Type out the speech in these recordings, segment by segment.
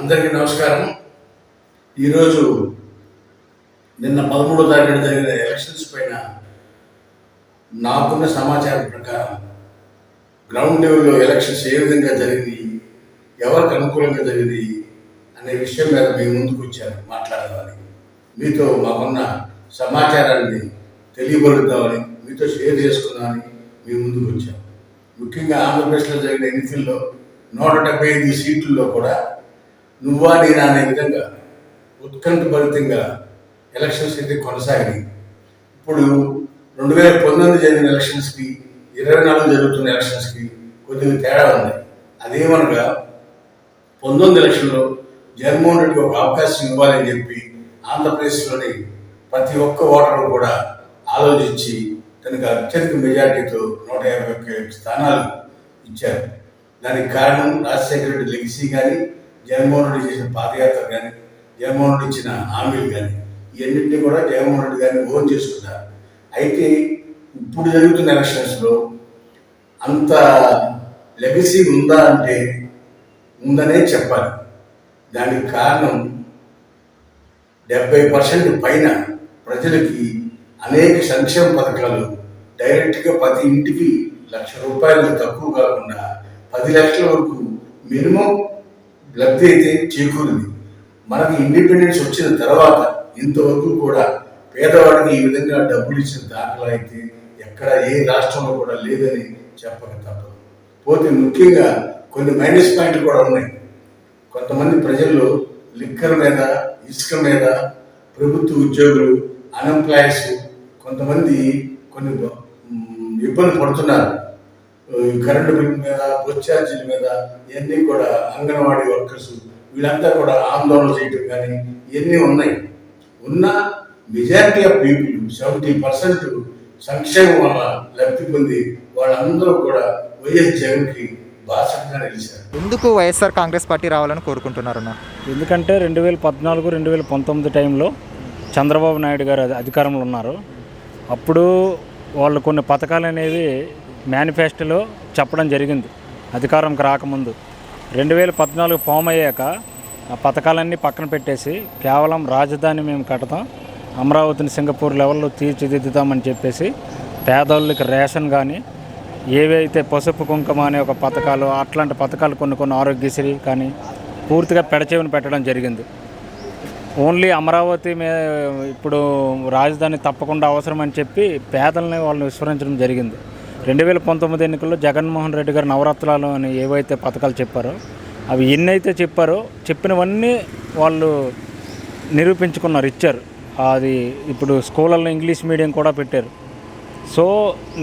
అందరికీ నమస్కారం. ఈరోజు నిన్న 13వ తారీఖున జరిగిన ఎలక్షన్స్ పైన నాకున్న సమాచారం ప్రకారం గ్రౌండ్ లెవెల్లో ఎలక్షన్స్ ఏ విధంగా జరిగింది, ఎవరికి అనుకూలంగా జరిగింది అనే విషయం మీద మీ ముందుకు వచ్చాను మాట్లాడదామని. మీతో మాకున్న సమాచారాన్ని తెలియబడుద్దామని, మీతో షేర్ చేసుకుందామని మీ ముందుకు వచ్చాను. ముఖ్యంగా ఆంధ్రప్రదేశ్లో జరిగిన ఎన్నికల్లో 175 సీట్లలో కూడా నువ్వా నేనా అనే విధంగా ఉత్కంఠభరితంగా ఎలక్షన్స్ అయితే కొనసాగినాయి. ఇప్పుడు 2019 జరిగిన ఎలక్షన్స్కి 24 జరుగుతున్న ఎలక్షన్స్కి కొద్దిగా తేడా ఉంది. అదేమనగా 19 ఎలక్షన్లో జగన్మోహన్ రెడ్డికి ఒక అవకాశం ఇవ్వాలని చెప్పి ఆంధ్రప్రదేశ్లోని ప్రతి ఒక్క ఓటరు కూడా ఆలోచించి తనకు అత్యధిక మెజార్టీతో 151 స్థానాలు ఇచ్చారు. దానికి కారణం రాజశేఖర రెడ్డి లెగసీ కానీ, జగన్మోహన్ రెడ్డి చేసిన పాదయాత్ర కానీ, జగన్మోహన్ రెడ్డి ఇచ్చిన హామీలు కానీ, ఇవన్నింటినీ కూడా జగన్మోహన్ రెడ్డి గారిని ఓన్ చేసుకున్నారు. అయితే ఇప్పుడు జరుగుతున్న ఎలక్షన్స్లో అంత లెగసీ ఉందా అంటే ఉందనే చెప్పాలి. దానికి కారణం 70% పైన ప్రజలకి అనేక సంక్షేమ పథకాలు డైరెక్ట్గా ప్రతి ఇంటికి ₹1,00,000 తక్కువ కాకుండా 10 లక్షల వరకు మినిమం లబ్ధి అయితే చేకూరింది. మనకి ఇండిపెండెన్స్ వచ్చిన తర్వాత ఇంతవరకు కూడా పేదవాడికి ఈ విధంగా డబ్బులు ఇచ్చిన దాఖలా అయితే ఎక్కడ ఏ రాష్ట్రంలో కూడా లేదని చెప్పక తప్పదు. పోతే ముఖ్యంగా కొన్ని మైనస్ పాయింట్లు కూడా ఉన్నాయి. కొంతమంది ప్రజల్లో లిక్కర్ మీద, ఇసుక మీద, ప్రభుత్వ ఉద్యోగులు, అన్ఎంప్లాయీస్ కొంతమంది కొన్ని ఇబ్బంది పడుతున్నారు. కరెంటు బిల్ మీద, బస్ ఛార్జీల మీద, ఇవన్నీ కూడా అంగన్వాడీ వర్కర్స్ వీళ్ళంతా కూడా ఆందోళన చేయటం కానీ ఇవన్నీ ఉన్నాయి. ఉన్న మెజారిటీ ఆఫ్ పీపుల్ 70% సంక్షేమం వల్ల లబ్ధి పొంది వాళ్ళందరూ కూడా వైఎస్ జగన్కి బాసటగా నిలిచారు. ఎందుకు వైఎస్ఆర్ కాంగ్రెస్ పార్టీ రావాలని కోరుకుంటున్నారన్న? ఎందుకంటే 2014, 2019 టైంలో చంద్రబాబు నాయుడు గారు అధికారంలో ఉన్నారు. అప్పుడు వాళ్ళు కొన్ని పథకాలు అనేవి మేనిఫెస్టోలో చెప్పడం జరిగింది. అధికారంకి రాకముందు 2014 ఫామ్ అయ్యాక ఆ పథకాలన్నీ పక్కన పెట్టేసి కేవలం రాజధాని మేము కడతాం, అమరావతిని సింగపూర్ లెవెల్లో తీర్చిదిద్దుతామని చెప్పేసి పేదోళ్ళకి రేషన్ కానీ, ఏవైతే పసుపు కుంకుమ అనే ఒక పథకాలు, అట్లాంటి పథకాలు కొన్ని ఆరోగ్యశ్రీ కానీ పూర్తిగా పెడచెవిని పెట్టడం జరిగింది. ఓన్లీ అమరావతి ఇప్పుడు రాజధాని తప్పకుండా అవసరం అని చెప్పి పేదలని వాళ్ళని విస్మరించడం జరిగింది. 2019 ఎన్నికల్లో జగన్మోహన్ రెడ్డి గారు నవరత్నాలు అని ఏవైతే పథకాలు చెప్పారో అవి ఎన్నైతే చెప్పారో చెప్పినవన్నీ వాళ్ళు నిరూపించుకున్నారు, ఇచ్చారు. అది ఇప్పుడు స్కూళ్ళల్లో ఇంగ్లీష్ మీడియం కూడా పెట్టారు. సో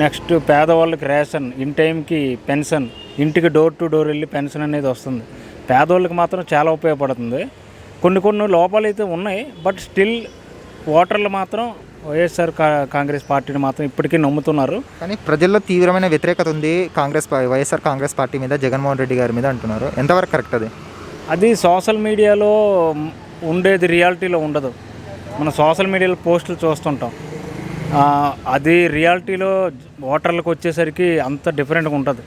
నెక్స్ట్ పేదవాళ్ళకి రేషన్, ఇన్ టైంకి పెన్షన్, ఇంటికి డోర్ టు డోర్ వెళ్ళి పెన్షన్ అనేది వస్తుంది. పేదవాళ్ళకి మాత్రం చాలా ఉపయోగపడుతుంది. కొన్ని లోపాలు అయితే ఉన్నాయి, బట్ స్టిల్ ఓటర్లు మాత్రం వైఎస్ఆర్ కాంగ్రెస్ పార్టీని మాత్రం ఇప్పటికీ నమ్ముతున్నారు. కానీ ప్రజల్లో తీవ్రమైన వ్యతిరేకత ఉంది వైఎస్ఆర్ కాంగ్రెస్ పార్టీ మీద, జగన్మోహన్ రెడ్డి గారి మీద అంటున్నారు. ఎంతవరకు కరెక్ట్ అది? అది సోషల్ మీడియాలో ఉండేది రియాలిటీలో ఉండదు. మనం సోషల్ మీడియాలో పోస్టులు చూస్తుంటాం, అది రియాలిటీలో ఓటర్లకు వచ్చేసరికి అంత డిఫరెంట్గా ఉంటుంది.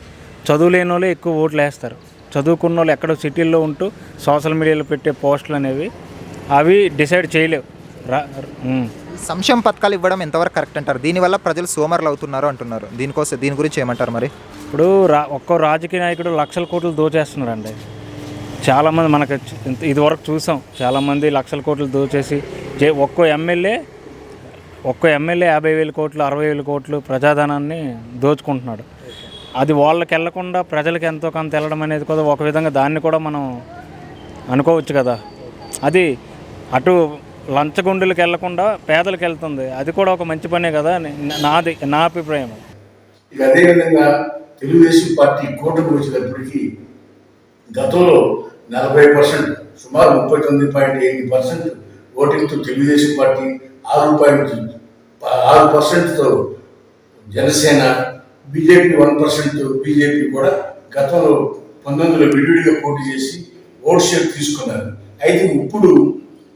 చదువు లేని వాళ్ళే ఎక్కువ ఓట్లు వేస్తారు. చదువుకున్న వాళ్ళు ఎక్కడో సిటీల్లో ఉంటూ సోషల్ మీడియాలో పెట్టే పోస్టులు అనేవి అవి డిసైడ్ చేయలేవు. సంక్షేమ పథకాలు ఇవ్వడం ఎంతవరకు కరెక్ట్ అంటారు? దీనివల్ల ప్రజలు సోమరులు అవుతున్నారు అంటున్నారు. దీని గురించి ఏమంటారు మరి? ఇప్పుడు ఒక్కో రాజకీయ నాయకుడు లక్షల కోట్లు దోచేస్తున్నాడండి. చాలామంది మనకు ఇదివరకు చూసాం, చాలామంది లక్షల కోట్లు దోచేసి ఒక్కో ఎమ్మెల్యే 50,000 కోట్లు, 60,000 కోట్లు ప్రజాధనాన్ని దోచుకుంటున్నాడు. అది వాళ్ళకి వెళ్లకుండా ప్రజలకు ఎంతో కొంత వెళ్ళడం అనేది కూడా ఒక విధంగా దాన్ని కూడా మనం అనుకోవచ్చు కదా. అది అటు లంచగొండులకు వెళ్లకుండా పేదలకు వెళ్తుంది. అది కూడా ఒక మంచి పనే కదా, నా అభిప్రాయం. ఇక అదేవిధంగా తెలుగుదేశం పార్టీ కూటమి వచ్చేటప్పటికి గతంలో 40%, సుమారు 39.8% ఓటింగ్తో తెలుగుదేశం పార్టీ, 6%తో జనసేన, బీజేపీ 1%తో బీజేపీ కూడా గతంలో 19లో విడివిడిగా పోటీ చేసి ఓట్ షేర్ తీసుకున్నారు. అయితే ఇప్పుడు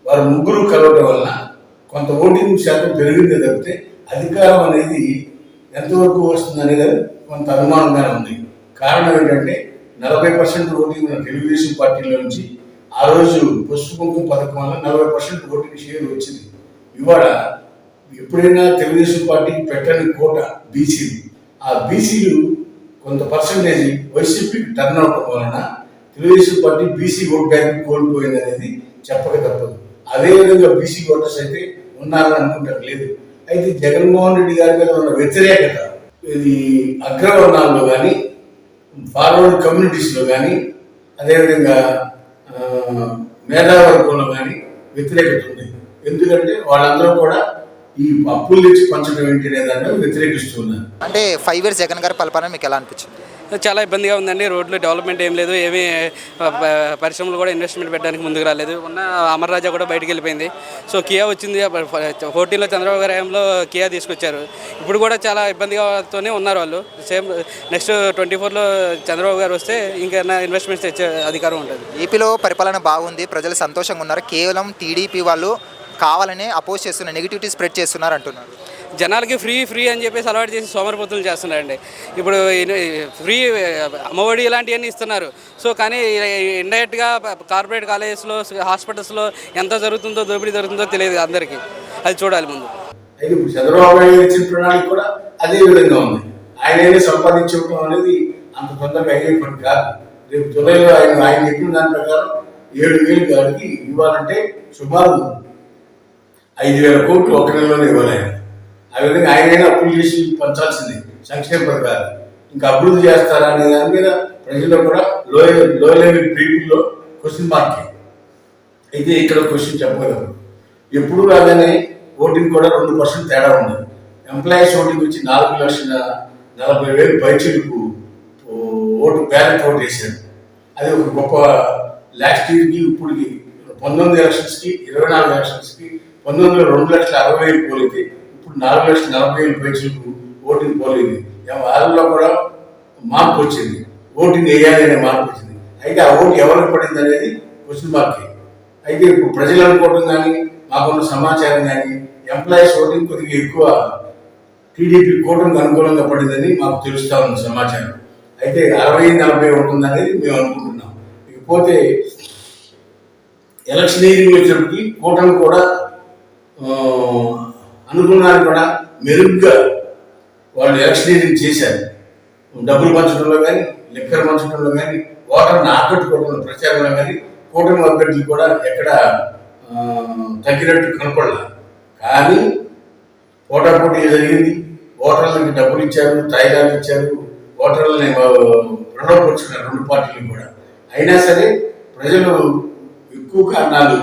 వారు ముగ్గురు కలవడం వలన కొంత ఓటింగ్ శాతం పెరిగిందే తప్పితే అధికారం అనేది ఎంతవరకు వస్తుంది అనేది కొంత అనుమానంగానే ఉంది. కారణం ఏంటంటే 40% ఓటింగ్ ఉన్న తెలుగుదేశం పార్టీలో నుంచి ఆ రోజు పసుపు కుంకుమ పథకం వల్ల 40% ఓటింగ్ షేర్ వచ్చింది. ఇవాళ ఎప్పుడైనా తెలుగుదేశం పార్టీకి పెట్టని కోట బీసీలు, ఆ బీసీలు కొంత పర్సంటేజ్ వైసీపీకి టర్న్ అవటం వలన Telugu Desam party BC vote bank కోల్పోయింది అనేది చెప్పక తప్పదు. అదేవిధంగా బీసీ ఓటర్స్ అయితే ఉన్నారని అనుకుంటారు, లేదు. అయితే జగన్మోహన్ రెడ్డి గారి మీద ఉన్న వ్యతిరేకత ఇది అగ్రవర్ణాల్లో కానీ ఫార్వర్డ్ కమ్యూనిటీస్లో కానీ అదేవిధంగా మేధావర్గంలో కానీ వ్యతిరేకత ఉంది. ఎందుకంటే వాళ్ళందరూ కూడా ఈ అప్పులు తెచ్చి పంచడం ఏంటి అనే దాన్ని వ్యతిరేకిస్తున్నారు. అంటే 5 years జగన్ గారి పరిపాలన మీకు ఎలా అనిపించింది? చాలా ఇబ్బందిగా ఉందండి. రోడ్లు డెవలప్మెంట్ ఏం లేదు, ఏమీ పరిశ్రమలు కూడా ఇన్వెస్ట్మెంట్ పెట్టడానికి ముందుకు రాలేదు. ఉన్న అమర్ రాజా కూడా బయటకు వెళ్ళిపోయింది. సో కియా వచ్చింది, 14లో చంద్రబాబు గారి హయాంలో కియా తీసుకొచ్చారు. ఇప్పుడు కూడా చాలా ఇబ్బందిగానే ఉన్నారు వాళ్ళు. సేమ్ నెక్స్ట్ 24లో చంద్రబాబు గారు వస్తే ఇంకేమైనా ఇన్వెస్ట్మెంట్స్ తెచ్చే అధికారం ఉంటుంది. ఏపీలో పరిపాలన బాగుంది, ప్రజలు సంతోషంగా ఉన్నారు, కేవలం టీడీపీ వాళ్ళు కావాలని అపోజ్ చేస్తున్నారు, నెగిటివిటీ స్ప్రెడ్ చేస్తున్నారు అంటున్నారు. జనాలకి ఫ్రీ అని చెప్పేసి అలవాటు చేసి సోమరిపోతులు చేస్తున్నారండి. ఇప్పుడు ఫ్రీ అమ్మఒడి ఇలాంటివన్నీ ఇస్తున్నారు. సో కానీ ఇండైరెక్ట్గా కార్పొరేట్ కాలేజెస్లో హాస్పిటల్స్లో ఎంత జరుగుతుందో, దోపిడీ జరుగుతుందో తెలియదు అందరికీ. అది చూడాలి ముందు. అయితే ఇప్పుడు చంద్రబాబు నాయుడు ఇచ్చిన ప్రణాళిక కూడా అదే విధంగా ఉంది. ఆయన సంపాదించడం అనేది అంత తొందరగా అయ్యే పని కాదు. రేపు జూలైలో ఆయన చెప్పిన దాని ప్రకారం 7,000 గారికి ఇవ్వాలంటే సుమారు 5,000 కోట్లు ఒక నెలలోనే ఇవ్వాలి. ఆ విధంగా ఆయనైనా అప్పులు చేసి పంచాల్సింది సంక్షేమ పథకాలు. ఇంకా అభివృద్ధి చేస్తారా అనే దాని మీద ప్రజల్లో కూడా లో లెవెల్ పీపుల్లో క్వశ్చన్ మార్క్. అయితే ఇక్కడ క్వశ్చన్ చెప్పగలరు. ఎప్పుడు రాగానే ఓటింగ్ కూడా 2% తేడా ఉంది. ఎంప్లాయీస్ ఓటింగ్ వచ్చి 4,40,000 పైచీలకు ఓటు బ్యాలెట్ ఓటు వేశారు. అది ఒక గొప్ప. లాస్ట్ ఇయర్కి ఇప్పటికి 19 ఎలక్షన్స్కి 24 ఎలక్షన్స్కి 19లో 2,60,000 పోలింది. ఇప్పుడు 4,40,000 పైచీలకు ఓటింగ్ పోలింది. వాళ్ళలో కూడా మార్పు వచ్చింది, ఓటింగ్ వేయాలి అనే మార్పు వచ్చింది. అయితే ఆ ఓటు ఎవరికి పడింది అనేది క్వశ్చన్ మార్క్. అయితే ఇప్పుడు ప్రజలు అనుకోవడం కానీ మాకున్న సమాచారం కానీ ఎంప్లాయీస్ ఓటింగ్ కొద్దిగా ఎక్కువ టీడీపీ కూటమికి అనుకూలంగా పడిందని మాకు తెలుస్తా ఉంది సమాచారం. అయితే 60-40 ఉంటుందనేది మేము అనుకుంటున్నాం. ఇకపోతే ఎలక్షనీరింగ్ వచ్చేప్పటికి కూటమి కూడా అనుకున్నాను కూడా మెరుగ్గా వాళ్ళు ఎలక్షనీరింగ్ చేశారు. డబ్బులు పంచడంలో కానీ, లెక్కలు పంచడంలో కానీ, ఓటర్ని ఆకట్టుకోవడంలో ప్రచారంలో కానీ కూటమి అభ్యర్థులు కూడా ఎక్కడ తగ్గినట్టు కనపడలా. కానీ పోటాపోటీ జరిగింది. ఓటర్లకి డబ్బులు ఇచ్చారు, తాయిదాలు ఇచ్చారు, ఓటర్లని రుణపరుచుకున్నారు 2 పార్టీలు కూడా. అయినా సరే ప్రజలు ఎక్కువ కారణాలు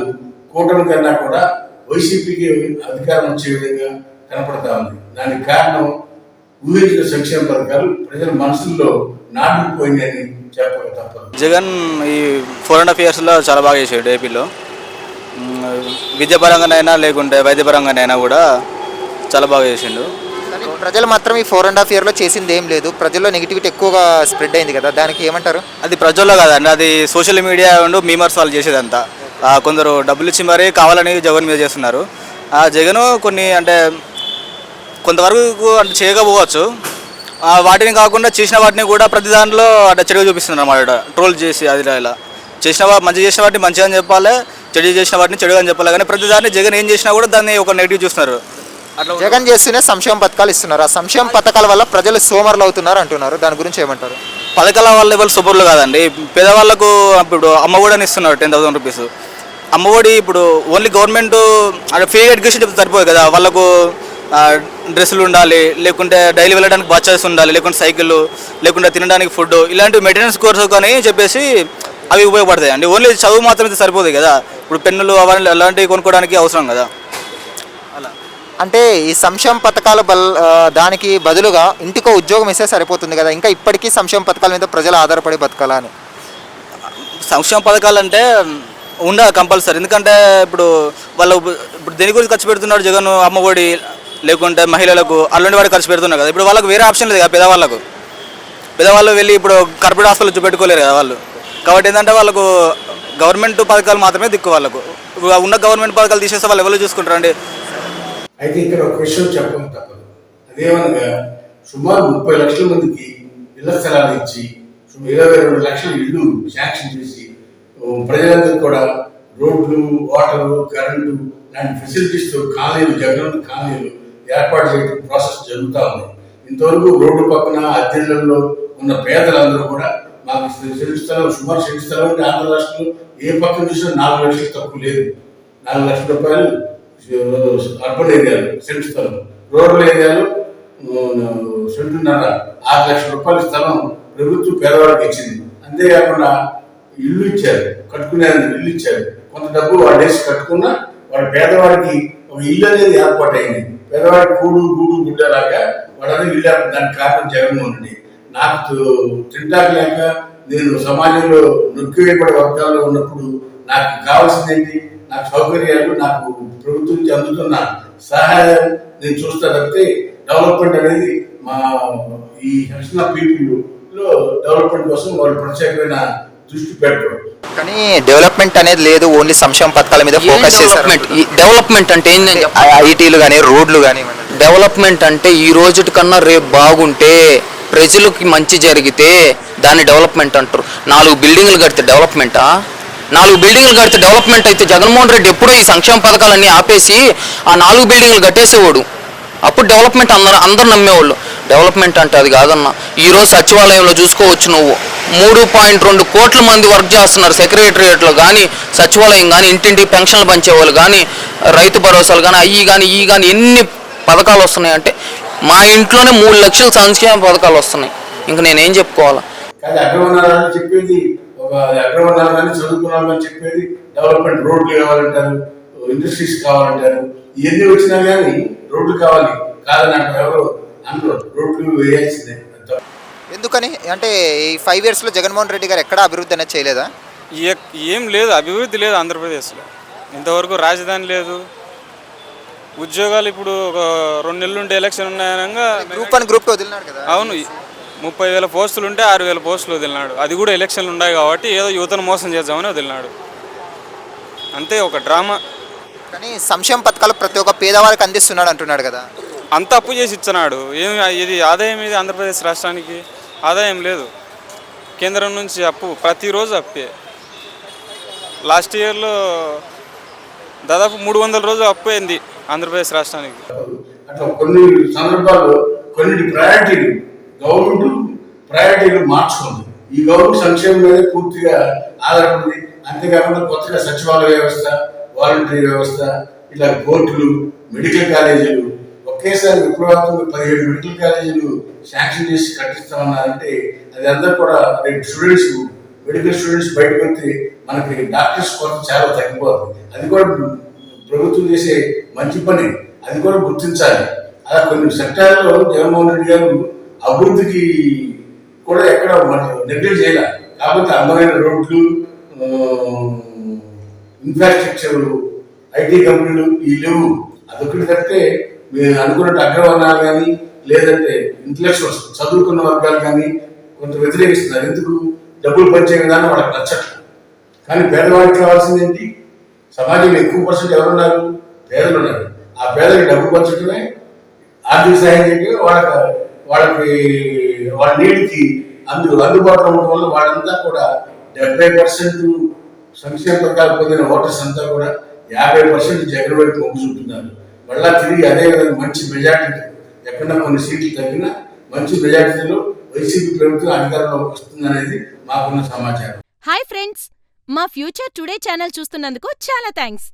కూటమి కన్నా కూడా వైసీపీకి అధికారం వచ్చే విధంగా కనపడతా ఉంది. దానికి కారణం ఊహించిన సంక్షేమ పథకాలు ప్రజల మనసుల్లో నాటుకుపోయిందని చెప్పక తప్పదు. జగన్ ఈ 4.5 yearsలో చాలా బాగా చేశాడు ఏపీలో. విద్యాపరంగానైనా లేకుంటే వైద్యపరంగానైనా కూడా చాలా బాగా చేసిండు. ప్రజలు మాత్రం ఈ 4.5 yearsలో చేసింది ఏం లేదు, ప్రజల్లో నెగిటివిటీ ఎక్కువగా స్ప్రెడ్ అయింది కదా, దానికి ఏమంటారు? అది ప్రజల్లో కాదండి, అది సోషల్ మీడియా ఉండు మీమర్స్ వాళ్ళు చేసేదంతా. కొందరు డబ్బులు ఇచ్చి మరీ కావాలని జగన్ మీద చేస్తున్నారు. జగన్ కొన్ని అంటే కొంతవరకు అంటే చేయకపోవచ్చు, వాటిని కాకుండా చేసిన వాటిని కూడా ప్రతి దాంట్లో అంటే చెడుగా చూపిస్తున్నారు అన్నమాట. ట్రోల్ చేసి అది ఇలా మంచి చేసిన వాటిని మంచిగా అని చెప్పాలి, చెడు చేసిన వాటిని చెడుగా అని చెప్పాలి. కానీ ప్రతి దాన్ని జగన్ ఏం చేసినా కూడా దాన్ని ఒక నెగిటివ్ చూస్తున్నారు. అట్లా జగన్ చేస్తూనే సంక్షేమ పథకాలు ఇస్తున్నారు. ఆ సంక్షేమ పథకాల వల్ల ప్రజలు సోమరులు అవుతున్నారు అంటున్నారు, దాని గురించి ఏమంటారు? పథకాల వల్ల ఎవరు సూపర్లు కాదండి. పేదవాళ్ళకు ఇప్పుడు అమ్మఒడి అని ఇస్తున్నారు 10,000 రూపీస్. అమ్మఒడి ఇప్పుడు ఓన్లీ గవర్నమెంట్ అంటే ఫ్రీ ఎడ్యుకేషన్ సరిపోదు కదా, వాళ్ళకు డ్రెస్సులు ఉండాలి, లేకుంటే డైలీ వెళ్ళడానికి బస్సెస్ ఉండాలి, లేకుంటే సైకిళ్ళు, లేకుంటే తినడానికి ఫుడ్, ఇలాంటి మెయింటెనెన్స్ కోర్సు కానీ చెప్పేసి అవి ఉపయోగపడతాయి అండి. ఓన్లీ చదువు మాత్రమే సరిపోదు కదా, ఇప్పుడు పెన్నులు అవన్నీ అలాంటివి కొనుక్కోవడానికి అవసరం కదా. అలా అంటే ఈ సంక్షేమ పథకాల దానికి బదులుగా ఇంటికో ఉద్యోగం ఇస్తే సరిపోతుంది కదా, ఇంకా ఇప్పటికీ సంక్షేమ పథకాల మీద ప్రజలు ఆధారపడి బతకాలా అని? సంక్షేమ పథకాలు అంటే ఉండాలి కంపల్సరీ. ఎందుకంటే ఇప్పుడు వాళ్ళు ఇప్పుడు దేని గురించి ఖర్చు పెడుతున్నాడు జగన్? అమ్మఒడి లేకుంటే మహిళలకు అలాంటి వాడు ఖర్చు పెడుతున్నారు కదా. ఇప్పుడు వాళ్ళకు వేరే ఆప్షన్ లేదు కదా, పెద్దవాళ్ళు వెళ్ళి ఇప్పుడు కార్పొరేట్ హాస్పిటల్ చూపెట్టుకోలేరు కదా వాళ్ళు. కాబట్టి ఏంటంటే వాళ్ళకు గవర్నమెంట్ పథకాలు మాత్రమే దిక్కు. వాళ్ళకు ఉన్న గవర్నమెంట్ పథకాలు తీసేస్తే వాళ్ళు ఎవరు చూసుకుంటారండి? అయితే ఇక్కడ ఒక విషయం చెప్పడం తప్పదు. అదేమనగా సుమారు 30 లక్షల మందికి ఇళ్ల స్థలాలు ఇచ్చి 22 లక్షల ఇళ్ళు శాంక్షన్ చేసి ప్రజలందరూ కూడా రోడ్లు, వాటరు, కరెంటు లాంటి ఫెసిలిటీస్తో కాలనీలు, జగనన్న కాలనీలు ఏర్పాటు చేయడం ప్రాసెస్ జరుగుతూ ఉంది. ఇంతవరకు రోడ్డు పక్కన అద్దెళ్లలో ఉన్న పేదలందరూ కూడా మాకు సెంటు స్థలం, సుమారు సెంటు స్థలం అంటే ఆంధ్ర రాష్ట్రంలో ఏ పక్కన చూసినా 4 లక్షలు తక్కువ లేదు. 4 లక్షల రూపాయలు అర్బన్ ఏరియాలో సెంటు స్థలం, రూరల్ ఏరియాలో సెంటున్నర 6 లక్షల రూపాయల స్థలం ప్రభుత్వం పేదవాడికి ఇచ్చింది. అంతేకాకుండా ఇల్లు ఇచ్చారు, కట్టుకునే ఇల్లు ఇచ్చారు. కొంత డబ్బు వాడు వేసి కట్టుకున్నా వాడు పేదవాడికి ఒక ఇల్లు అనేది ఏర్పాటైంది. పేదవాడి కూడు గూడు గుడ్డలాగా వాళ్ళని ఇల్లు దానికి కారణం జగన్మోహన్ రెడ్డి. నాకు తింటాక లేక నేను సమాజంలో నొక్కివేయబడే వర్గాల్లో ఉన్నప్పుడు నాకు కావాల్సింది ఏంటి? నాకు సౌకర్యాలు, నాకు ప్రభుత్వం నుంచి అందుతున్న సహాయం నేను చూస్తా తప్పితే డెవలప్మెంట్ అనేది మా ఈ సెక్షన్ ఆఫ్ పీపుల్ లో డెవలప్మెంట్ కోసం వాళ్ళు ప్రత్యేకమైన దృష్టి పెట్టరు. కానీ డెవలప్మెంట్ అనేది లేదు, ఓన్లీ సంక్షేమ పథకాల మీద ఫోకస్ చేశారు. డెవలప్మెంట్ అంటే ఏంటంటే ఐటీలు కానీ రోడ్లు కానీ డెవలప్మెంట్ అంటే ఈ రోజు కన్నా రేపు బాగుంటే ప్రజలకి మంచి జరిగితే దాన్ని డెవలప్మెంట్ అంటారు. 4 బిల్డింగ్లు కడితే డెవలప్మెంటా? 4 బిల్డింగ్లు కడితే డెవలప్మెంట్ అయితే జగన్మోహన్ రెడ్డి ఎప్పుడూ ఈ సంక్షేమ పథకాలన్నీ ఆపేసి ఆ 4 బిల్డింగ్లు కట్టేసేవాడు. అప్పుడు డెవలప్మెంట్ అందరు నమ్మేవాళ్ళు. డెవలప్మెంట్ అంటే అది కాదన్న. ఈరోజు సచివాలయంలో చూసుకోవచ్చు నువ్వు 3.2 కోట్ల మంది వర్క్ చేస్తున్నారు. సెక్రటరియట్లో కానీ, సచివాలయం కానీ, ఇంటింటికి పెన్షన్లు పంచేవాళ్ళు కానీ, రైతు భరోసాలు కానీ, ఈ కానీ ఎన్ని పథకాలు వస్తున్నాయి అంటే మా ఇంట్లోనే 3 లక్షల సంక్షేమ పథకాలు వస్తున్నాయి. ఇంక నేనేం చెప్పుకోవాలా? కానీ అగ్రవర్ణాలని చెప్పేది, ఒక అగ్రవర్ణాలని చదువుకున్నామని చెప్పేది డెవలప్మెంట్, రోడ్లు కావాలంటారు, ఇండస్ట్రీస్ కావాలంటారు. ఇవన్నీ వచ్చినా కానీ రోడ్లు కావాలి కాదని అంటే ఎవరు అందరూ రోడ్లు వేయాల్సిందే. ఎందుకని అంటే ఈ 5 yearsలో జగన్మోహన్ రెడ్డి గారు ఎక్కడ అభివృద్ధి అనేది చేయలేదా? ఏం లేదు, అభివృద్ధి లేదు ఆంధ్రప్రదేశ్లో. ఇంతవరకు రాజధాని లేదు, ఉద్యోగాలు ఇప్పుడు ఒక 2 నెలలు ఉంటే ఎలక్షన్ ఉన్నాయనగా గ్రూప్ 1 గ్రూప్ 2 వదిలినాడు కదా. అవును, 30,000 పోస్టులు ఉంటే 6,000 పోస్టులు వదిలినాడు. అది కూడా ఎలక్షన్లు ఉన్నాయి కాబట్టి ఏదో యువతను మోసం చేద్దామని వదిలినాడు. అంతే, ఒక డ్రామా. కానీ సంక్షేమ పథకాలు ప్రతి ఒక్క పేదవారికి అందిస్తున్నాడు అంటున్నాడు కదా. అంత అప్పు చేసి ఇచ్చినాడు. ఇది ఆదాయం ఇది ఆంధ్రప్రదేశ్ రాష్ట్రానికి ఆదాయం లేదు. కేంద్రం నుంచి అప్పు ప్రతిరోజు అప్పే. లాస్ట్ ఇయర్లో దాదాపు 300 రోజులు అప్పు అయింది ఆంధ్రప్రదేశ్ రాష్ట్రానికి. అట్లా కొన్ని సందర్భాల్లో కొన్నిటి గవర్నమెంట్ ప్రయారిటీలు మార్చుకుంది. ఈ గవర్నమెంట్ సంక్షేమం మీద పూర్తిగా ఆధారపడింది. అంతేకాకుండా కొత్తగా సచివాలయ వ్యవస్థ, వాలంటరీ వ్యవస్థ, ఇలా కోర్టులు, మెడికల్ కాలేజీలు ఒకేసారి విప్లవాత్మక 17 మెడికల్ కాలేజీలు శాంక్షన్ చేసి కట్టిస్తామన్నారంటే అది అందరూ కూడా రేపు స్టూడెంట్స్, మెడికల్ స్టూడెంట్స్ బయటకు వస్తే మనకి డాక్టర్స్ కొరత చాలా తగ్గిపోతుంది. అది కూడా ప్రభుత్వం చేసే మంచి పని, అది కూడా గుర్తించాలి. అలా కొన్ని సెక్టార్లో జగన్మోహన్ రెడ్డి గారు అభివృద్ధికి కూడా ఎక్కడ నెగ్లెక్ట్ చేయాలి. కాకపోతే అందమైన రోడ్లు, ఇన్ఫ్రాస్ట్రక్చర్, ఐటీ కంపెనీలు ఈ లేవు. అదొకటి తప్పితే మీరు అనుకున్నట్టు అగ్రవర్ణాలు కానీ లేదంటే ఇంటలెక్చువల్స్ చదువుకున్న వర్గాలు కానీ కొంత వ్యతిరేకిస్తున్నారు. ఎందుకు? డబ్బులు పంచే విధానం వాళ్ళకి నచ్చట్లేదు. కానీ పేదవాడికి కావాల్సింది ఏంటి? సమాజంలో ఎక్కువ పర్సెంట్ ఎవరున్నారు? పేదలు ఉన్నారు. ఆ పేదలకు డబ్బు పంచడమే, ఆర్థిక సహాయం చేయడమే వాళ్ళకి వాళ్ళ నీటికి అందుబాటులో ఉండడం వల్ల వాళ్ళంతా కూడా 70% సంక్షేమ పథకాలు పొందిన ఓటర్స్ అంతా కూడా 50% జగన్ వైపు మొగ్గు చూపుతున్నారు. మళ్ళా తిరిగి అదే విధంగా మంచి మెజార్టీ, ఎక్కడన్నా కొన్ని సీట్లు తగ్గినా మంచి మెజార్టీలో వైసీపీ ప్రభుత్వం అధికారంలోకి వస్తుందనేది మాకున్న సమాచారం. హాయ్ ఫ్రెండ్స్, మా ఫ్యూచర్ టుడే ఛానల్ చూస్తున్నందుకు చాలా థ్యాంక్స్.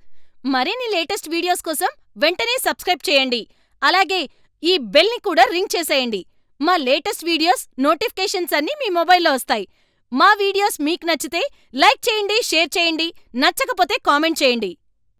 మరిన్ని లేటెస్ట్ వీడియోస్ కోసం వెంటనే సబ్స్క్రైబ్ చేయండి. అలాగే ఈ బెల్ ని కూడా రింగ్ చేసేయండి. మా లేటెస్ట్ వీడియోస్ నోటిఫికేషన్స్ అన్నీ మీ మొబైల్లో వస్తాయి. మా వీడియోస్ మీకు నచ్చితే లైక్ చేయండి, షేర్ చేయండి, నచ్చకపోతే కామెంట్ చేయండి.